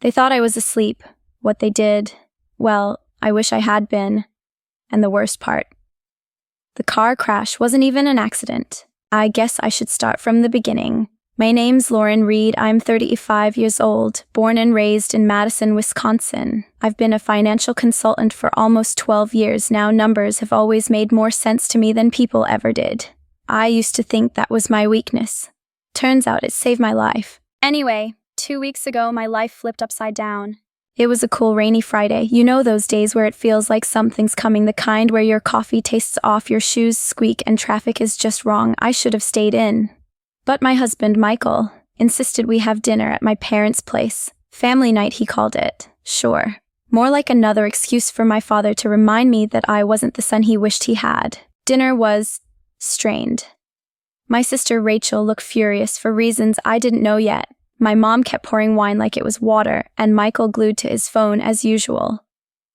They thought I was asleep. What they did, well, I wish I had been. And the worst part, the car crash wasn't even an accident. I guess I should start from the beginning. My name's Lauren Reed. I'm 35 years old, born and raised in Madison, Wisconsin. I've been a financial consultant for almost 12 years now. Numbers have always made more sense to me than people ever did. I used to think that was my weakness. Turns out it saved my life. Anyway, 2 weeks ago, my life flipped upside down. It was a cool rainy Friday. You know those days where it feels like something's coming, the kind where your coffee tastes off, your shoes squeak, and traffic is just wrong. I should have stayed in. But my husband, Michael, insisted we have dinner at my parents' place. Family night, he called it. Sure. More like another excuse for my father to remind me that I wasn't the son he wished he had. Dinner was strained. My sister Rachel looked furious for reasons I didn't know yet. My mom kept pouring wine like it was water, and Michael glued to his phone as usual.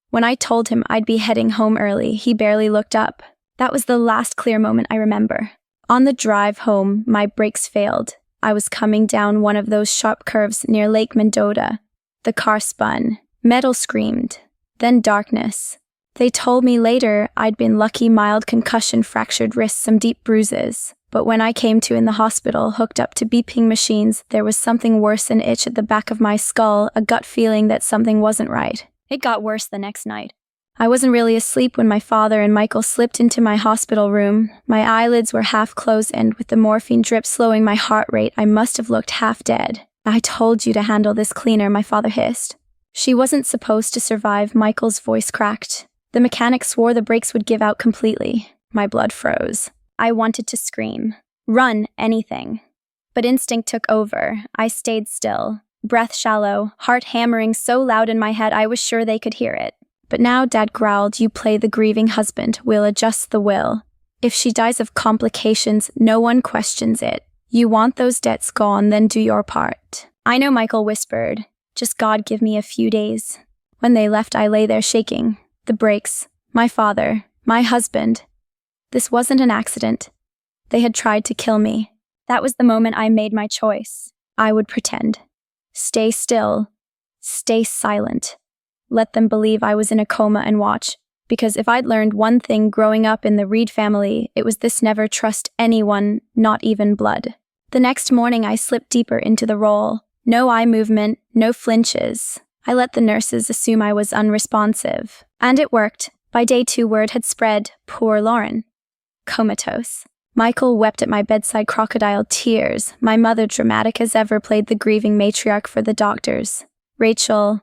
When I told him I'd be heading home early, he barely looked up. That was the last clear moment I remember. On the drive home, my brakes failed. I was coming down one of those sharp curves near Lake Mendota. The car spun. Metal screamed. Then darkness. They told me later I'd been lucky, mild concussion, fractured wrists, some deep bruises. But when I came to in the hospital, hooked up to beeping machines, there was something worse, an itch at the back of my skull, a gut feeling that something wasn't right. It got worse the next night. I wasn't really asleep when my father and Michael slipped into my hospital room. My eyelids were half closed, and with the morphine drip slowing my heart rate, I must have looked half dead. I told you to handle this cleaner, my father hissed. She wasn't supposed to survive. Michael's voice cracked. The mechanic swore the brakes would give out completely. My blood froze. I wanted to scream. Run, anything. But instinct took over. I stayed still. Breath shallow, heart hammering so loud in my head I was sure they could hear it. But now Dad growled, "You play the grieving husband. We'll adjust the will. If she dies of complications, no one questions it. You want those debts gone, then do your part." I know, Michael whispered. Just God give me a few days. When they left, I lay there shaking. The brakes. My father. My husband. This wasn't an accident. They had tried to kill me. That was the moment I made my choice. I would pretend. Stay still. Stay silent. Let them believe I was in a coma and watch. Because if I'd learned one thing growing up in the Reed family, it was this: never trust anyone, not even blood. The next morning I slipped deeper into the role. No eye movement, no flinches. I let the nurses assume I was unresponsive. And it worked. By day 2, word had spread. Poor Lauren. Comatose. Michael wept at my bedside, crocodile tears. My mother, dramatic as ever, played the grieving matriarch for the doctors. Rachel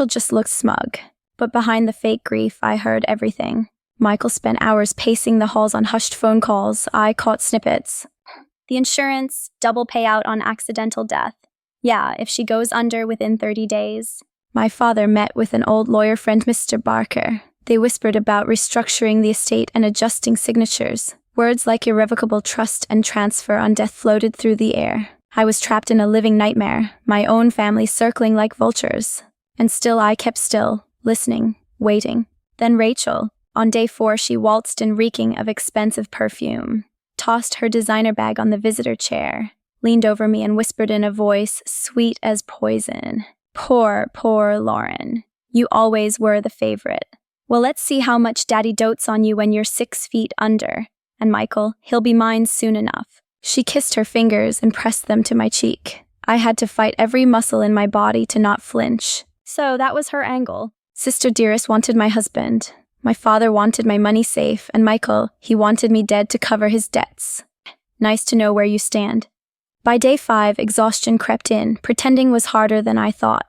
just looked smug. But behind the fake grief, I heard everything. Michael spent hours pacing the halls on hushed phone calls. I caught snippets. The insurance, double payout on accidental death. Yeah, if she goes under within 30 days. My father met with an old lawyer friend, Mr. Barker. They whispered about restructuring the estate and adjusting signatures. Words like irrevocable trust and transfer on death floated through the air. I was trapped in a living nightmare, my own family circling like vultures. And still I kept still, listening, waiting. Then Rachel. On day 4, she waltzed in reeking of expensive perfume, tossed her designer bag on the visitor chair, leaned over me and whispered in a voice sweet as poison. Poor Lauren. You always were the favorite. Well, let's see how much Daddy dotes on you when you're 6 feet under. And Michael, he'll be mine soon enough. She kissed her fingers and pressed them to my cheek. I had to fight every muscle in my body to not flinch. So that was her angle. Sister Dearest wanted my husband. My father wanted my money safe, and Michael, he wanted me dead to cover his debts. Nice to know where you stand. By day 5, exhaustion crept in. Pretending was harder than I thought.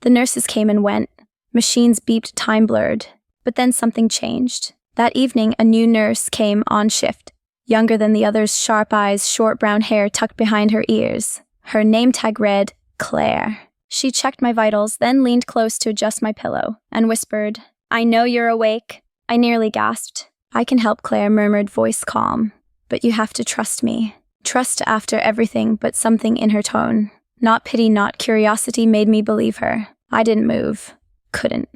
The nurses came and went. Machines beeped, time blurred. But then something changed. That evening, a new nurse came on shift. Younger than the others, sharp eyes, short brown hair tucked behind her ears. Her name tag read, Claire. She checked my vitals, then leaned close to adjust my pillow, and whispered, "I know you're awake." I nearly gasped. "I can help," Claire murmured, voice calm. "But you have to trust me." Trust after everything, but something in her tone. Not pity, not curiosity, made me believe her. I didn't move. Couldn't.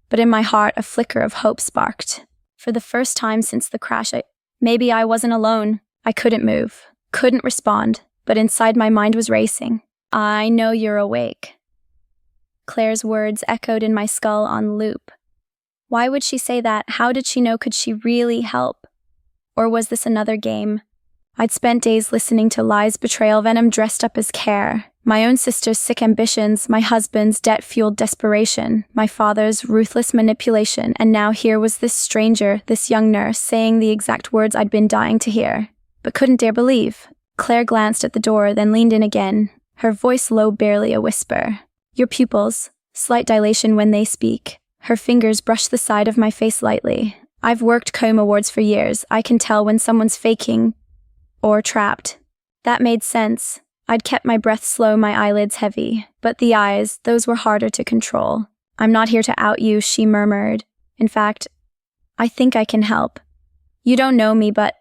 But in my heart, a flicker of hope sparked. For the first time since the crash, maybe I wasn't alone. I couldn't move. Couldn't respond. But inside my mind was racing. "I know you're awake." Claire's words echoed in my skull on loop. Why would she say that? How did she know? Could she really help? Or was this another game? I'd spent days listening to lies, betrayal, venom dressed up as care. My own sister's sick ambitions, my husband's debt-fueled desperation, my father's ruthless manipulation, and now here was this stranger, this young nurse, saying the exact words I'd been dying to hear, but couldn't dare believe. Claire glanced at the door, then leaned in again, her voice low, barely a whisper. Your pupils, slight dilation when they speak. Her fingers brushed the side of my face lightly. I've worked Coma wards for years. I can tell when someone's faking or trapped. That made sense. I'd kept my breath slow, my eyelids heavy. But the eyes, those were harder to control. I'm not here to out you, she murmured. In fact, I think I can help. You don't know me, but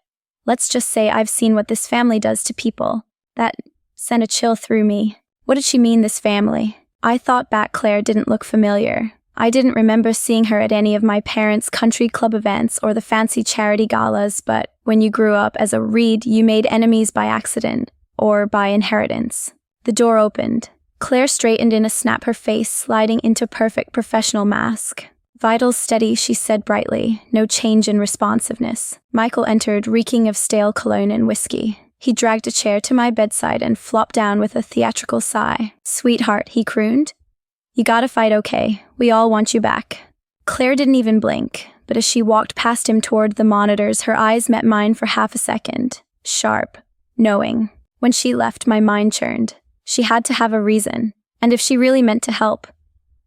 let's just say I've seen what this family does to people. That sent a chill through me. What did she mean, this family? I thought back. Claire didn't look familiar. I didn't remember seeing her at any of my parents' country club events or the fancy charity galas, but when you grew up as a Reed, you made enemies by accident or by inheritance. The door opened. Claire straightened in a snap, her face sliding into perfect professional mask. Vitals steady, she said brightly, no change in responsiveness. Michael entered, reeking of stale cologne and whiskey. He dragged a chair to my bedside and flopped down with a theatrical sigh. Sweetheart, he crooned. You gotta fight, okay? We all want you back. Claire didn't even blink, but as she walked past him toward the monitors, her eyes met mine for half a second. Sharp, knowing. When she left, my mind churned. She had to have a reason, and if she really meant to help,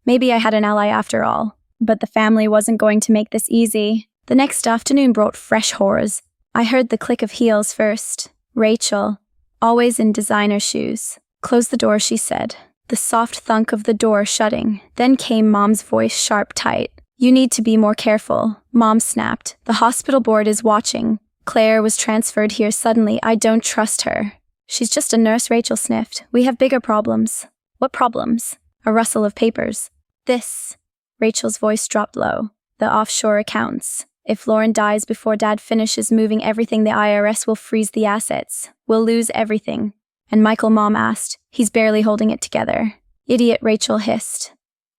maybe I had an ally after all. But the family wasn't going to make this easy. The next afternoon brought fresh horrors. I heard the click of heels first. Rachel, always in designer shoes. Close the door, she said. The soft thunk of the door shutting. Then came Mom's voice, sharp, tight. You need to be more careful. Mom snapped. The hospital board is watching. Claire was transferred here suddenly. I don't trust her. She's just a nurse, Rachel sniffed. We have bigger problems. What problems? A rustle of papers. This. Rachel's voice dropped low. The offshore accounts. If Lauren dies before Dad finishes moving everything, the IRS will freeze the assets. We'll lose everything. And Michael, Mom asked. He's barely holding it together. Idiot, Rachel hissed.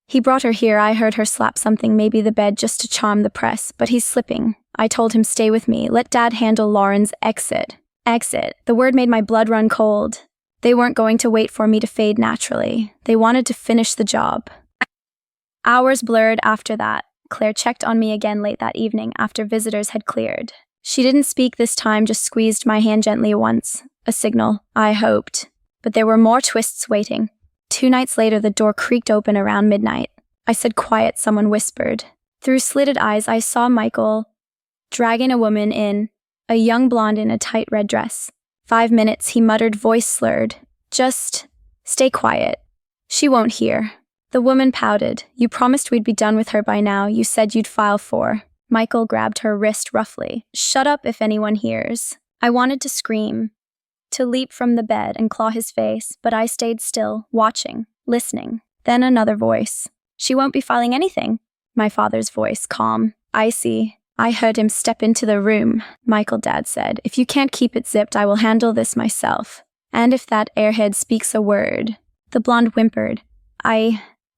He brought her here. I heard her slap something, maybe the bed, just to charm the press, but he's slipping. I told him, stay with me. Let Dad handle Lauren's exit. Exit. The word made my blood run cold. They weren't going to wait for me to fade naturally. They wanted to finish the job. Hours blurred after that. Claire checked on me again late that evening after visitors had cleared. She didn't speak this time, just squeezed my hand gently once. A signal, I hoped. But there were more twists waiting. 2 nights later, the door creaked open around midnight. I said, quiet, someone whispered. Through slitted eyes, I saw Michael dragging a woman in, a young blonde in a tight red dress. 5 minutes, he muttered, voice slurred. Just stay quiet. She won't hear. The woman pouted. You promised we'd be done with her by now. You said you'd file for. Michael grabbed her wrist roughly. Shut up if anyone hears. I wanted to scream, to leap from the bed and claw his face, but I stayed still, watching, listening. Then another voice. She won't be filing anything. My father's voice, calm, icy. I heard him step into the room. Michael, Dad said, if you can't keep it zipped, I will handle this myself. And if that airhead speaks a word. The blonde whimpered.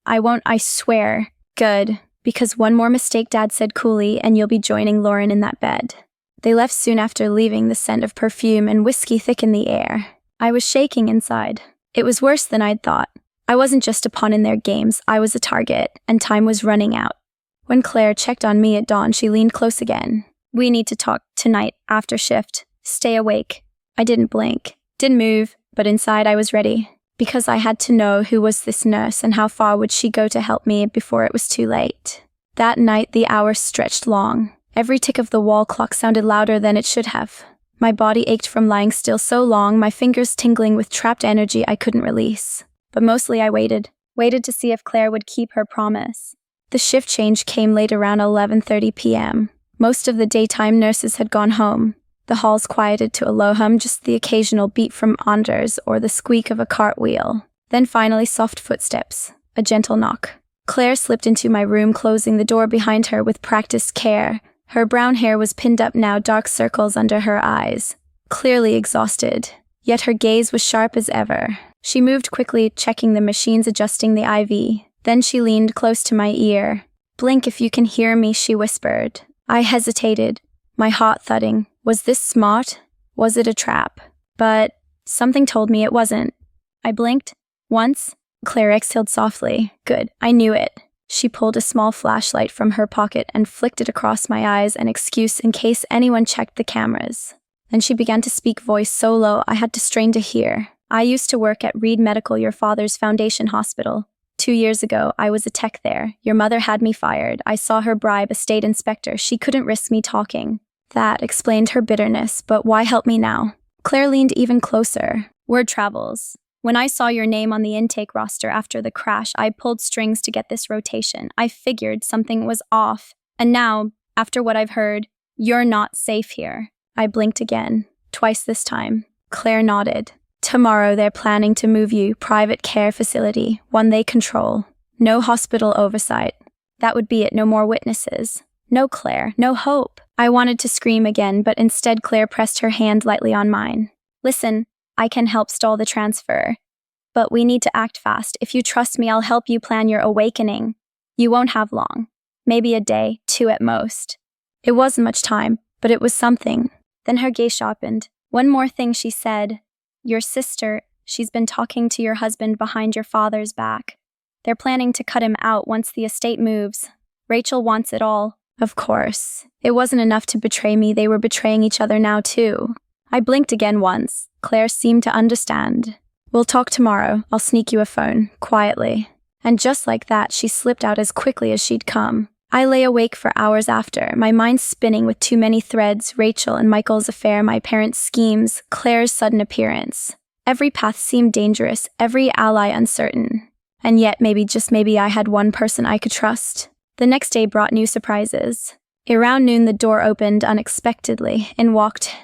I won't, I swear. Good. Because one more mistake, Dad said coolly, and you'll be joining Lauren in that bed. They left soon after leaving. The scent of perfume and whiskey thickened the air. I was shaking inside. It was worse than I'd thought. I wasn't just a pawn in their games, I was a target, and time was running out. When Claire checked on me at dawn, she leaned close again. We need to talk tonight, after shift. Stay awake. I didn't blink, didn't move, but inside I was ready. Because I had to know who was this nurse and how far would she go to help me before it was too late. That night, the hours stretched long. Every tick of the wall clock sounded louder than it should have. My body ached from lying still so long, my fingers tingling with trapped energy I couldn't release. But mostly I waited to see if Claire would keep her promise. The shift change came late around 11:30 p.m. Most of the daytime nurses had gone home. The halls quieted to a low hum, just the occasional beat from Anders or the squeak of a cartwheel. Then finally soft footsteps, a gentle knock. Claire slipped into my room, closing the door behind her with practiced care. Her brown hair was pinned up now, dark circles under her eyes. Clearly exhausted, yet her gaze was sharp as ever. She moved quickly, checking the machines, adjusting the IV. Then she leaned close to my ear. "Blink if you can hear me," she whispered. I hesitated, my heart thudding. Was this smart? Was it a trap? But something told me it wasn't. I blinked. Once. Claire exhaled softly. Good, I knew it. She pulled a small flashlight from her pocket and flicked it across my eyes, an excuse in case anyone checked the cameras. Then she began to speak, voice so low I had to strain to hear. "I used to work at Reed Medical, your father's foundation hospital. 2 years ago, I was a tech there. Your mother had me fired. I saw her bribe a state inspector. She couldn't risk me talking." That explained her bitterness, but why help me now? Claire leaned even closer. "Word travels. When I saw your name on the intake roster after the crash, I pulled strings to get this rotation. I figured something was off. And now, after what I've heard, you're not safe here." I blinked again, twice this time. Claire nodded. "Tomorrow they're planning to move you, private care facility, one they control. No hospital oversight. That would be it, no more witnesses. No Claire, no hope." I wanted to scream again, but instead Claire pressed her hand lightly on mine. "Listen, I can help stall the transfer. But we need to act fast. If you trust me, I'll help you plan your awakening. You won't have long. Maybe a day, 2 at most." It wasn't much time, but it was something. Then her gaze sharpened. "One more thing," she said. "Your sister, she's been talking to your husband behind your father's back. They're planning to cut him out once the estate moves. Rachel wants it all." Of course. It wasn't enough to betray me, they were betraying each other now too. I blinked again once. Claire seemed to understand. "We'll talk tomorrow. I'll sneak you a phone, quietly." And just like that, she slipped out as quickly as she'd come. I lay awake for hours after, my mind spinning with too many threads: Rachel and Michael's affair, my parents' schemes, Claire's sudden appearance. Every path seemed dangerous, every ally uncertain. And yet, maybe, just maybe, I had one person I could trust. The next day brought new surprises. Around noon, the door opened unexpectedly. In walked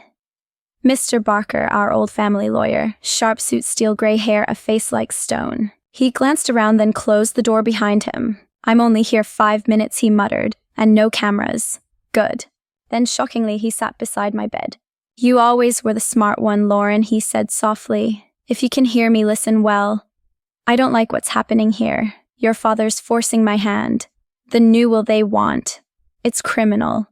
Mr. Barker, our old family lawyer, sharp suit, steel gray hair, a face like stone. He glanced around, then closed the door behind him. "I'm only here 5 minutes," he muttered, "and no cameras. Good." Then shockingly, he sat beside my bed. "You always were the smart one, Lauren," he said softly. "If you can hear me, listen well. I don't like what's happening here. Your father's forcing my hand. The new will they want. It's criminal.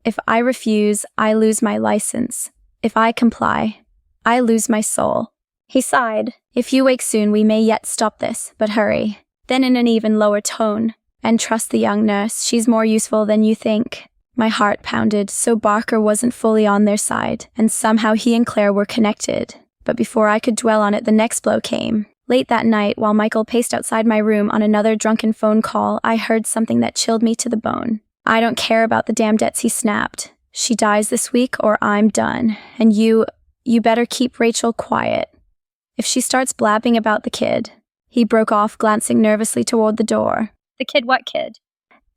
If I refuse, I lose my license. If I comply, I lose my soul." He sighed. "If you wake soon, we may yet stop this, but hurry." Then in an even lower tone, "And trust the young nurse, she's more useful than you think." My heart pounded, so Barker wasn't fully on their side, and somehow he and Claire were connected. But before I could dwell on it, the next blow came. Late that night, while Michael paced outside my room on another drunken phone call, I heard something that chilled me to the bone. "I don't care about the damn debts," he snapped. "She dies this week or I'm done. And you better keep Rachel quiet. If she starts blabbing about the kid." He broke off, glancing nervously toward the door. "The kid, what kid?"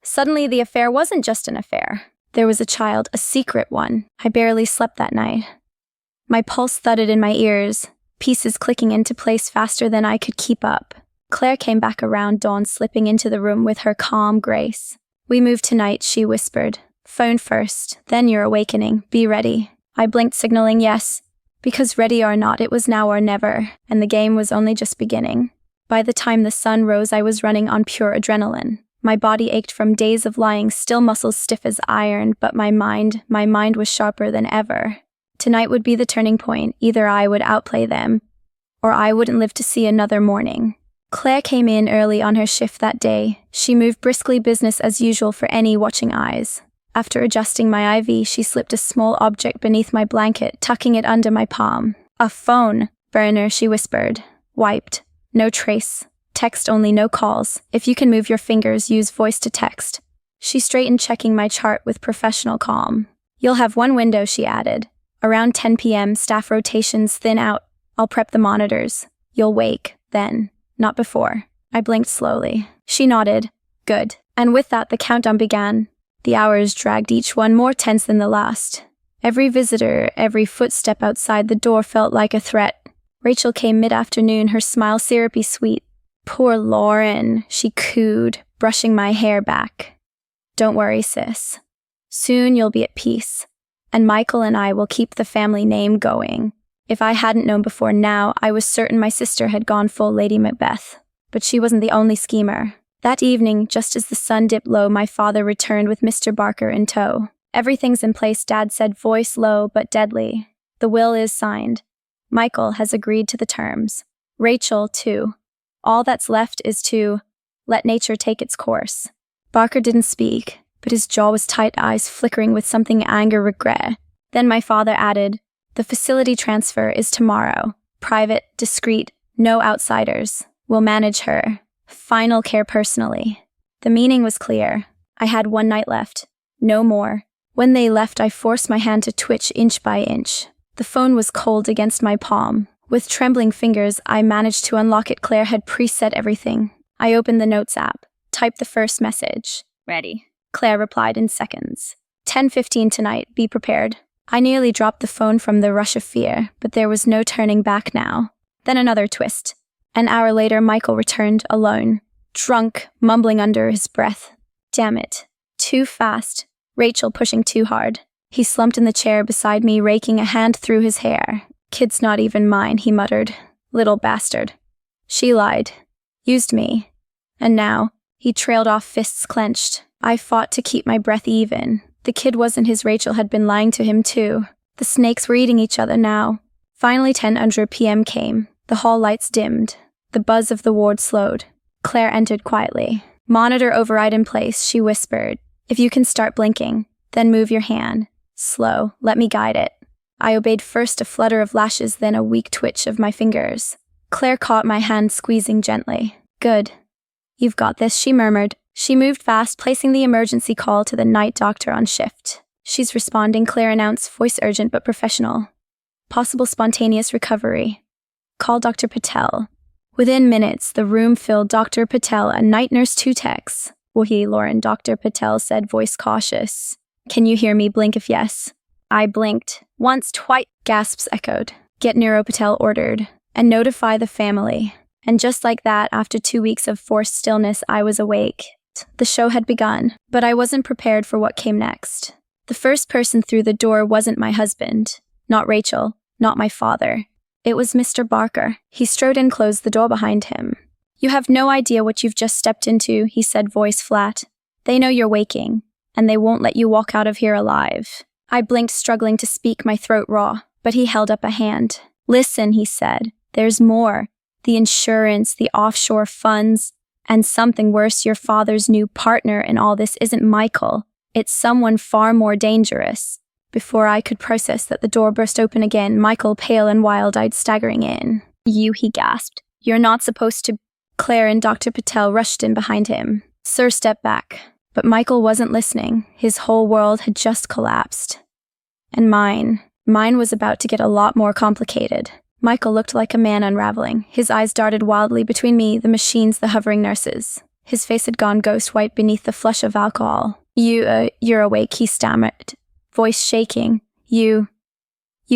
Suddenly, the affair wasn't just an affair. There was a child, a secret one. I barely slept that night. My pulse thudded in my ears, pieces clicking into place faster than I could keep up. Claire came back around dawn, slipping into the room with her calm grace. "We move tonight," she whispered. "Phone first, then your awakening. Be ready." I blinked, signaling yes. Because ready or not, it was now or never, and the game was only just beginning. By the time the sun rose, I was running on pure adrenaline. My body ached from days of lying still, muscles stiff as iron, but my mind was sharper than ever. Tonight would be the turning point. Either I would outplay them, or I wouldn't live to see another morning. Claire came in early on her shift that day. She moved briskly, business as usual for any watching eyes. After adjusting my IV, she slipped a small object beneath my blanket, tucking it under my palm. "A phone, burner," she whispered. "Wiped. No trace. Text only, no calls. If you can move your fingers, use voice to text." She straightened, checking my chart with professional calm. "You'll have one window," she added. "Around 10 p.m., staff rotations thin out. I'll prep the monitors. You'll wake, then. Not before." I blinked slowly. She nodded. "Good." And with that, the countdown began. The hours dragged, each one more tense than the last. Every visitor, every footstep outside the door felt like a threat. Rachel came mid-afternoon, her smile syrupy sweet. "Poor Lauren," she cooed, brushing my hair back. "Don't worry, sis. Soon you'll be at peace. And Michael and I will keep the family name going." If I hadn't known before now, I was certain my sister had gone full Lady Macbeth. But she wasn't the only schemer. That evening, just as the sun dipped low, my father returned with Mr. Barker in tow. Everything's in place, Dad said, voice low but deadly. The will is signed. Michael has agreed to the terms. Rachel, too. All that's left is to let nature take its course. Barker didn't speak, but his jaw was tight, eyes flickering with something anger, regret. Then my father added, the facility transfer is tomorrow. Private, discreet, no outsiders. We'll manage her. Final care personally. The meaning was clear. I had one night left. No more. When they left, I forced my hand to twitch inch by inch. The phone was cold against my palm. With trembling fingers, I managed to unlock it. Claire had preset everything. I opened the Notes app, typed the first message. Ready. Claire replied in seconds. 10:15 tonight, be prepared. I nearly dropped the phone from the rush of fear, but there was no turning back now. Then another twist. An hour later, Michael returned alone, drunk, mumbling under his breath. Damn it. Too fast. Rachel pushing too hard. He slumped in the chair beside me, raking a hand through his hair. Kid's not even mine, he muttered. Little bastard. She lied. Used me. And now, he trailed off, fists clenched. I fought to keep my breath even. The kid wasn't his. Rachel had been lying to him too. The snakes were eating each other now. Finally 10:00 p.m. came. The hall lights dimmed. The buzz of the ward slowed. Claire entered quietly. Monitor override in place, she whispered. If you can start blinking, then move your hand. Slow, let me guide it. I obeyed, first a flutter of lashes, then a weak twitch of my fingers. Claire caught my hand, squeezing gently. Good. You've got this, she murmured. She moved fast, placing the emergency call to the night doctor on shift. She's responding, Claire announced, voice urgent but professional. Possible spontaneous recovery. Call Dr. Patel. Within minutes, the room filled. Dr. Patel, a night nurse, 2 techs. Wahi, Lauren, Dr. Patel said, voice cautious. Can you hear me? Blink if yes. I blinked. Once, twice, gasps echoed. Get Neuro, Patel ordered. And notify the family. And just like that, after 2 weeks of forced stillness, I was awake. The show had begun, but I wasn't prepared for what came next. The first person through the door wasn't my husband. Not Rachel. Not my father. It was Mr. Barker. He strode in, closed the door behind him. You have no idea what you've just stepped into, he said, voice flat. They know you're waking, and they won't let you walk out of here alive. I blinked, struggling to speak, my throat raw, but he held up a hand. Listen, he said. There's more. The insurance, the offshore funds, and something worse, your father's new partner in all this isn't Michael. It's someone far more dangerous. Before I could process that, the door burst open again, Michael, pale and wild-eyed, staggering in. You, he gasped. You're not supposed to. Claire and Dr. Patel rushed in behind him. Sir, step back. But Michael wasn't listening. His whole world had just collapsed. And mine was about to get a lot more complicated. Michael looked like a man unraveling. His eyes darted wildly between me, the machines, the hovering nurses. His face had gone ghost white beneath the flush of alcohol. You're awake, he stammered, voice shaking. You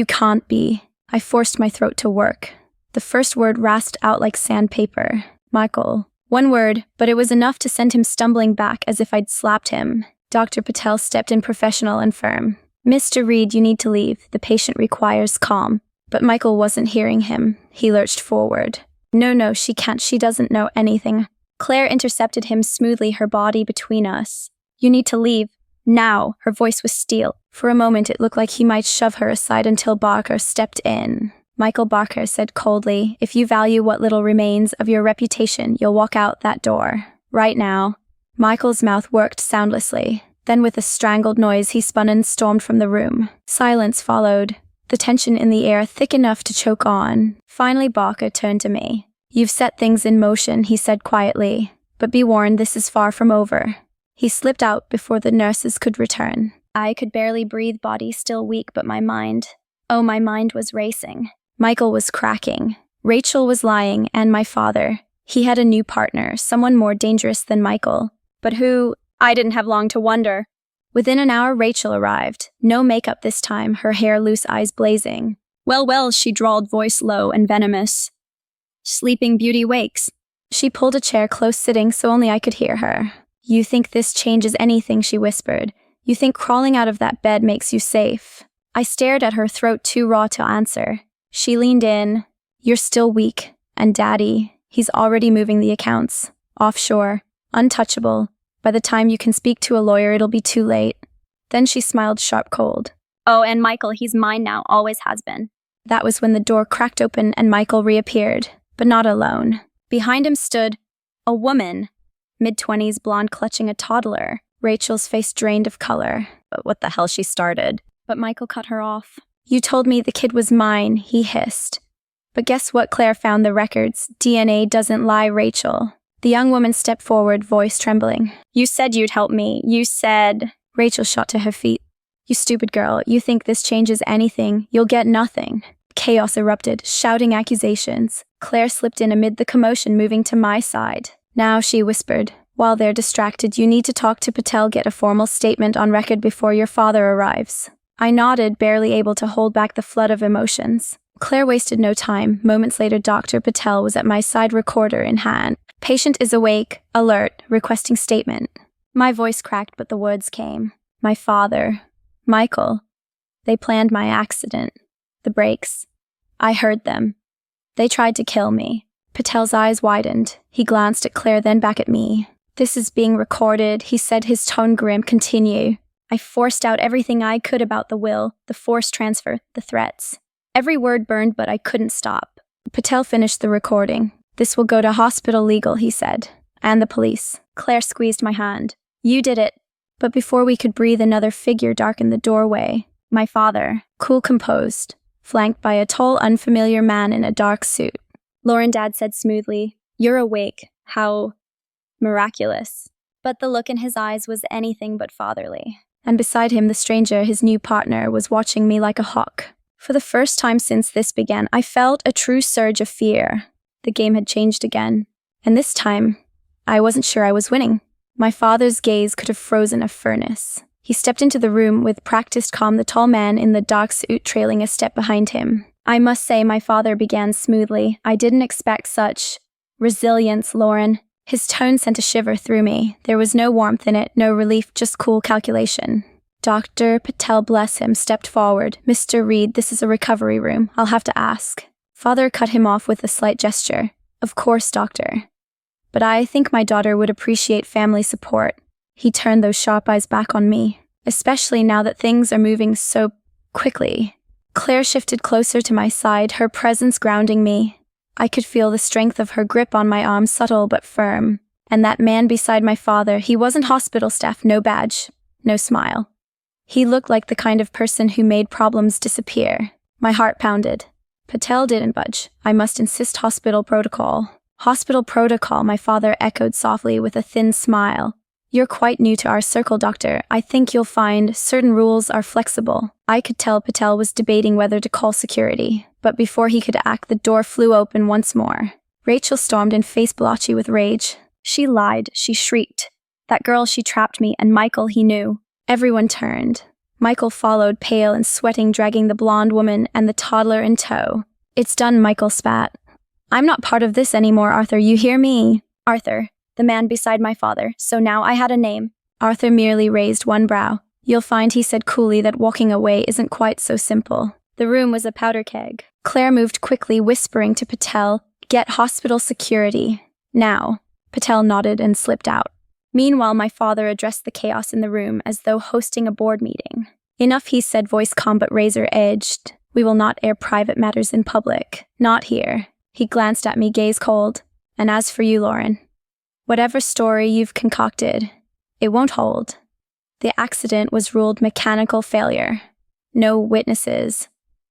can't be. I forced my throat to work. The first word rasped out like sandpaper. Michael. One word, but it was enough to send him stumbling back as if I'd slapped him. Dr. Patel stepped in, professional and firm. Mr. Reed, you need to leave. The patient requires calm. But Michael wasn't hearing him. He lurched forward. No, she can't. She doesn't know anything. Claire intercepted him smoothly, her body between us. You need to leave. Now. Her voice was steel. For a moment, it looked like he might shove her aside until Barker stepped in. Michael Barker said coldly, if you value what little remains of your reputation, you'll walk out that door. Right now. Michael's mouth worked soundlessly. Then with a strangled noise, he spun and stormed from the room. Silence followed. The tension in the air thick enough to choke on. Finally, Barker turned to me. You've set things in motion, he said quietly. But be warned, this is far from over. He slipped out before the nurses could return. I could barely breathe, body still weak, but my mind was racing. Michael was cracking. Rachel was lying, and my father. He had a new partner, someone more dangerous than Michael. But who? I didn't have long to wonder. Within an hour, Rachel arrived. No makeup this time, her hair loose, eyes blazing. Well, she drawled, voice low and venomous. Sleeping Beauty wakes. She pulled a chair close, sitting so only I could hear her. You think this changes anything, she whispered. You think crawling out of that bed makes you safe. I stared at her, throat too raw to answer. She leaned in. You're still weak. And Daddy, he's already moving the accounts. Offshore. Untouchable. By the time you can speak to a lawyer, it'll be too late. Then she smiled sharp cold. Oh, and Michael, he's mine now, always has been. That was when the door cracked open and Michael reappeared, but not alone. Behind him stood a woman, mid-20s, blonde, clutching a toddler. Rachel's face drained of color. But what the hell, she started. But Michael cut her off. You told me the kid was mine, he hissed. But guess what? Claire found the records. DNA doesn't lie, Rachel. The young woman stepped forward, voice trembling. You said you'd help me. You said... Rachel shot to her feet. You stupid girl, you think this changes anything. You'll get nothing. Chaos erupted, shouting accusations. Claire slipped in amid the commotion, moving to my side. Now, she whispered. While they're distracted, you need to talk to Patel, get a formal statement on record before your father arrives. I nodded, barely able to hold back the flood of emotions. Claire wasted no time. Moments later, Dr. Patel was at my side, recorder in hand. Patient is awake, alert, requesting statement. My voice cracked, but the words came. My father, Michael. They planned my accident. The brakes. I heard them. They tried to kill me. Patel's eyes widened. He glanced at Claire, then back at me. This is being recorded, he said, his tone grim. Continue. I forced out everything I could about the will, the forced transfer, the threats. Every word burned, but I couldn't stop. Patel finished the recording. This will go to hospital legal, he said. And the police. Claire squeezed my hand. You did it. But before we could breathe, another figure darkened the doorway. My father, cool, composed, flanked by a tall, unfamiliar man in a dark suit. Lauren, Dad said smoothly, You're awake. How miraculous. But the look in his eyes was anything but fatherly. And beside him, the stranger, his new partner, was watching me like a hawk. For the first time since this began, I felt a true surge of fear. The game had changed again. And this time, I wasn't sure I was winning. My father's gaze could have frozen a furnace. He stepped into the room with practiced calm, the tall man in the dark suit trailing a step behind him. I must say, my father began smoothly. I didn't expect such resilience, Lauren. His tone sent a shiver through me. There was no warmth in it, no relief, just cool calculation. Dr. Patel, bless him, stepped forward. Mr. Reed, this is a recovery room. I'll have to ask. Father cut him off with a slight gesture. Of course, doctor. But I think my daughter would appreciate family support. He turned those sharp eyes back on me, especially now that things are moving so quickly. Claire shifted closer to my side, her presence grounding me. I could feel the strength of her grip on my arm, subtle but firm. And that man beside my father, he wasn't hospital staff, no badge, no smile. He looked like the kind of person who made problems disappear. My heart pounded. Patel didn't budge. I must insist hospital protocol. Hospital protocol, my father echoed softly with a thin smile. You're quite new to our circle, doctor. I think you'll find certain rules are flexible. I could tell Patel was debating whether to call security, but before he could act, the door flew open once more. Rachel stormed in, face blotchy with rage. She lied, she shrieked. That girl, she trapped me, and Michael, he knew. Everyone turned. Michael followed, pale and sweating, dragging the blonde woman and the toddler in tow. It's done, Michael spat. I'm not part of this anymore, Arthur, you hear me? Arthur. The man beside my father, so now I had a name. Arthur merely raised one brow. You'll find, he said coolly, that walking away isn't quite so simple. The room was a powder keg. Claire moved quickly, whispering to Patel, Get hospital security. Now. Patel nodded and slipped out. Meanwhile, my father addressed the chaos in the room as though hosting a board meeting. Enough, he said, voice calm but razor-edged. We will not air private matters in public. Not here. He glanced at me, gaze cold. And as for you, Lauren, whatever story you've concocted, it won't hold. The accident was ruled mechanical failure. No witnesses.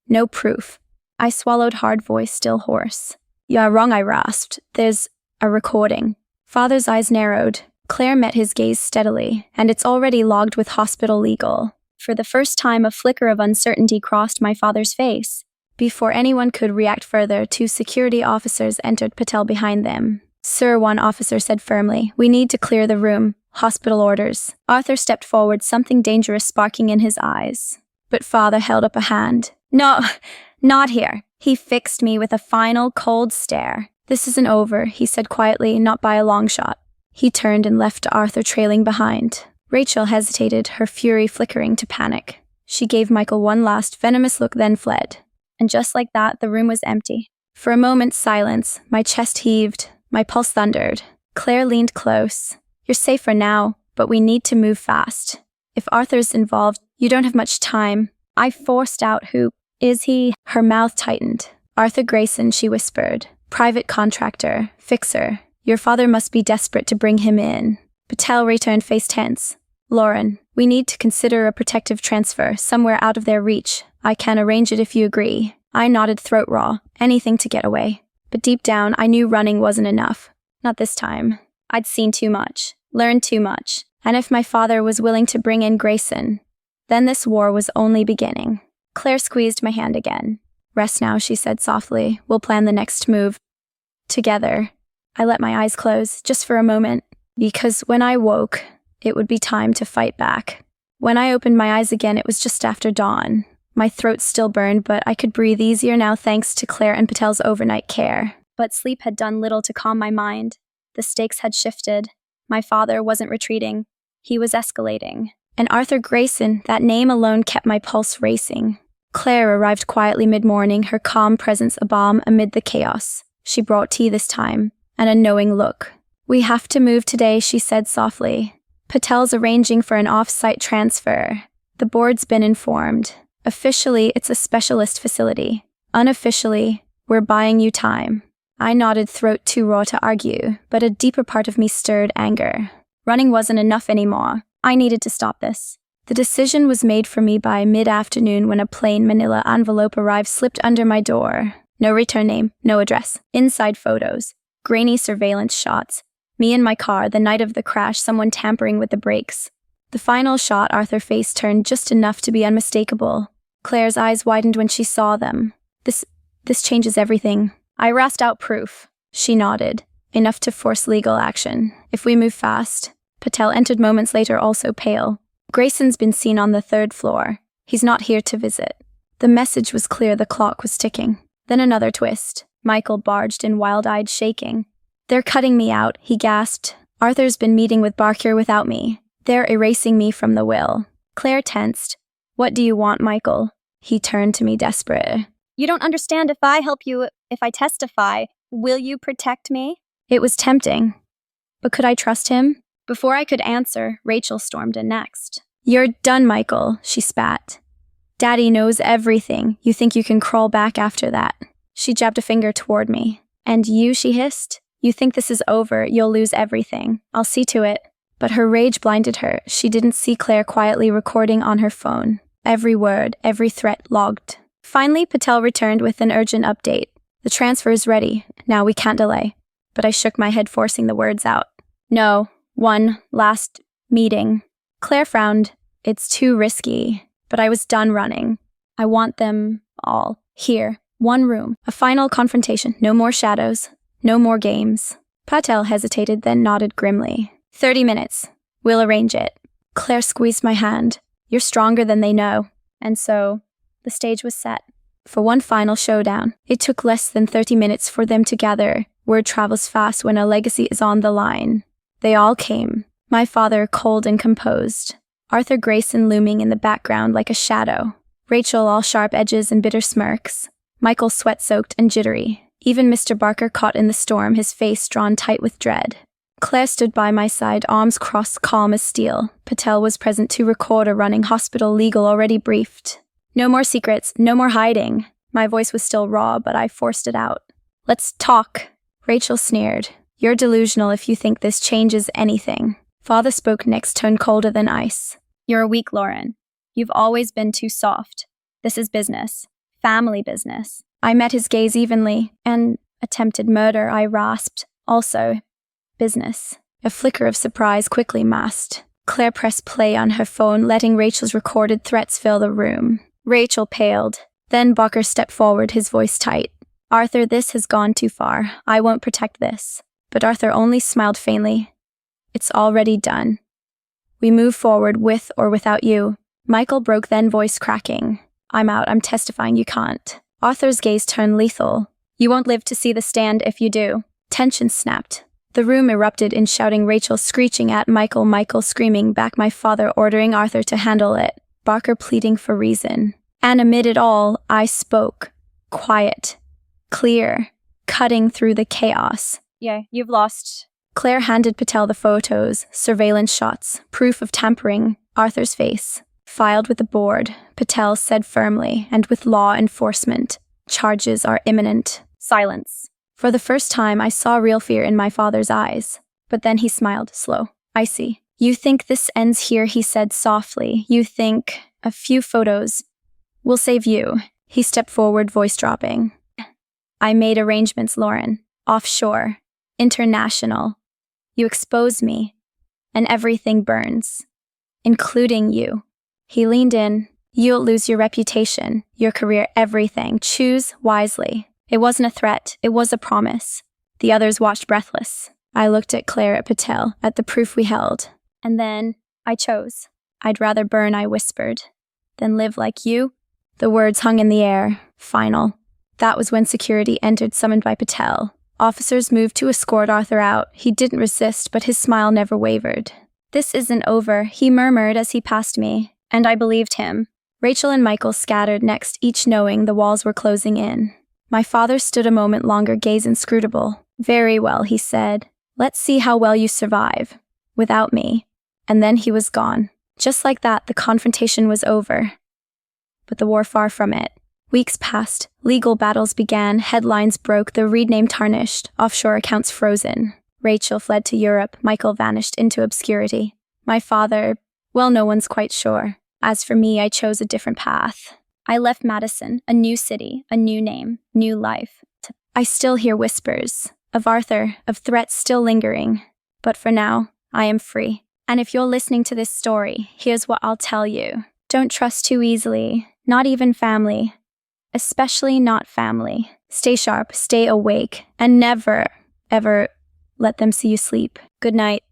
No proof. I swallowed hard, voice still hoarse. You're wrong, I rasped. There's a recording. Father's eyes narrowed. Claire met his gaze steadily, and it's already logged with hospital legal. For the first time, a flicker of uncertainty crossed my father's face. Before anyone could react further, 2 security officers entered, Patel behind them. Sir, one officer said firmly, we need to clear the room. Hospital orders. Arthur stepped forward, something dangerous sparking in his eyes. But father held up a hand. No, not here. He fixed me with a final, cold stare. This isn't over, he said quietly, not by a long shot. He turned and left Arthur trailing behind. Rachel hesitated, her fury flickering to panic. She gave Michael one last venomous look, then fled. And just like that, the room was empty. For a moment, silence. My chest heaved. My pulse thundered. Claire leaned close. You're safe for now, but we need to move fast. If Arthur's involved, you don't have much time. I forced out, who is he? Her mouth tightened. Arthur Grayson, she whispered. Private contractor, fixer. Your father must be desperate to bring him in. Patel returned face tense. Lauren, we need to consider a protective transfer, somewhere out of their reach. I can arrange it if you agree. I nodded, throat raw. Anything to get away. But deep down, I knew running wasn't enough. Not this time. I'd seen too much, learned too much. And if my father was willing to bring in Grayson, then this war was only beginning. Claire squeezed my hand again. Rest now, she said softly. We'll plan the next move. Together. I let my eyes close, just for a moment, because when I woke, it would be time to fight back. When I opened my eyes again, it was just after dawn. My throat still burned, but I could breathe easier now thanks to Claire and Patel's overnight care. But sleep had done little to calm my mind. The stakes had shifted. My father wasn't retreating. He was escalating. And Arthur Grayson, that name alone kept my pulse racing. Claire arrived quietly mid-morning, her calm presence a balm amid the chaos. She brought tea this time, and a knowing look. We have to move today, she said softly. Patel's arranging for an off-site transfer. The board's been informed. Officially, it's a specialist facility. Unofficially, we're buying you time. I nodded, throat too raw to argue, but a deeper part of me stirred anger. Running wasn't enough anymore. I needed to stop this. The decision was made for me by mid-afternoon when a plain manila envelope arrived slipped under my door. No return name, no address. Inside photos. Grainy surveillance shots. Me in my car, the night of the crash, someone tampering with the brakes. The final shot, Arthur's face turned just enough to be unmistakable. Claire's eyes widened when she saw them. This changes everything. I rasped out proof. She nodded. Enough to force legal action. If we move fast. Patel entered moments later, also pale. Grayson's been seen on the 3rd floor. He's not here to visit. The message was clear, the clock was ticking. Then another twist. Michael barged in, wild-eyed, shaking. They're cutting me out, he gasped. Arthur's been meeting with Barker without me. They're erasing me from the will. Claire tensed. What do you want, Michael? He turned to me, desperate. You don't understand. If I help you, if I testify, will you protect me? It was tempting. But could I trust him? Before I could answer, Rachel stormed in next. You're done, Michael, she spat. Daddy knows everything. You think you can crawl back after that? She jabbed a finger toward me. And you, she hissed. You think this is over, you'll lose everything. I'll see to it. But her rage blinded her. She didn't see Claire quietly recording on her phone. Every word, every threat logged. Finally, Patel returned with an urgent update. The transfer is ready. Now we can't delay. But I shook my head, forcing the words out. No. One last meeting. Claire frowned. It's too risky. But I was done running. I want them all here. One room. A final confrontation. No more shadows. No more games. Patel hesitated, then nodded grimly. 30 minutes. We'll arrange it. Claire squeezed my hand. You're stronger than they know. And so, the stage was set. For one final showdown. It took less than 30 minutes for them to gather. Word travels fast when a legacy is on the line. They all came. My father cold and composed. Arthur Grayson looming in the background like a shadow. Rachel all sharp edges and bitter smirks. Michael sweat-soaked and jittery. Even Mr. Barker caught in the storm, his face drawn tight with dread. Claire stood by my side, arms crossed, calm as steel. Patel was present to record a running hospital legal already briefed. No more secrets, no more hiding. My voice was still raw, but I forced it out. Let's talk. Rachel sneered. You're delusional if you think this changes anything. Father spoke next, tone colder than ice. You're weak, Lauren. You've always been too soft. This is business. Family business. I met his gaze evenly. And attempted murder, I rasped. Also, business. A flicker of surprise quickly masked. Claire pressed play on her phone, letting Rachel's recorded threats fill the room. Rachel paled. Then Barker stepped forward, his voice tight. Arthur, this has gone too far. I won't protect this. But Arthur only smiled faintly. It's already done. We move forward with or without you. Michael broke, then voice cracking. I'm out. I'm testifying. You can't. Arthur's gaze turned lethal. You won't live to see the stand if you do. Tension snapped. The room erupted in shouting, Rachel screeching at Michael, Michael screaming back, my father ordering Arthur to handle it, Barker pleading for reason. And amid it all, I spoke. Quiet. Clear. Cutting through the chaos. Yeah, you've lost Claire handed Patel the photos, surveillance shots, proof of tampering, Arthur's face. Filed with the board, Patel said firmly, and with law enforcement, charges are imminent. Silence. For the first time, I saw real fear in my father's eyes. But then he smiled, slow. I see. You think this ends here, he said softly. You think a few photos will save you. He stepped forward, voice dropping. I made arrangements, Lauren. Offshore. International. You expose me, and everything burns. Including you. He leaned in. You'll lose your reputation, your career, everything. Choose wisely. It wasn't a threat. It was a promise. The others watched breathless. I looked at Claire, at Patel, at the proof we held. And then I chose. I'd rather burn, I whispered, than live like you. The words hung in the air. Final. That was when security entered, summoned by Patel. Officers moved to escort Arthur out. He didn't resist, but his smile never wavered. This isn't over, he murmured as he passed me, and I believed him. Rachel and Michael scattered next, each knowing the walls were closing in. My father stood a moment longer, gaze inscrutable. Very well, he said. Let's see how well you survive. Without me. And then he was gone. Just like that, the confrontation was over. But the war far from it. Weeks passed. Legal battles began. Headlines broke. The Reed name tarnished. Offshore accounts frozen. Rachel fled to Europe. Michael vanished into obscurity. My father, well, no one's quite sure. As for me, I chose a different path. I left Madison, a new city, a new name, new life. I still hear whispers. Of Arthur, of threats still lingering. But for now, I am free. And if you're listening to this story, here's what I'll tell you. Don't trust too easily. Not even family. Especially not family. Stay sharp, stay awake, and never, ever let them see you sleep. Good night.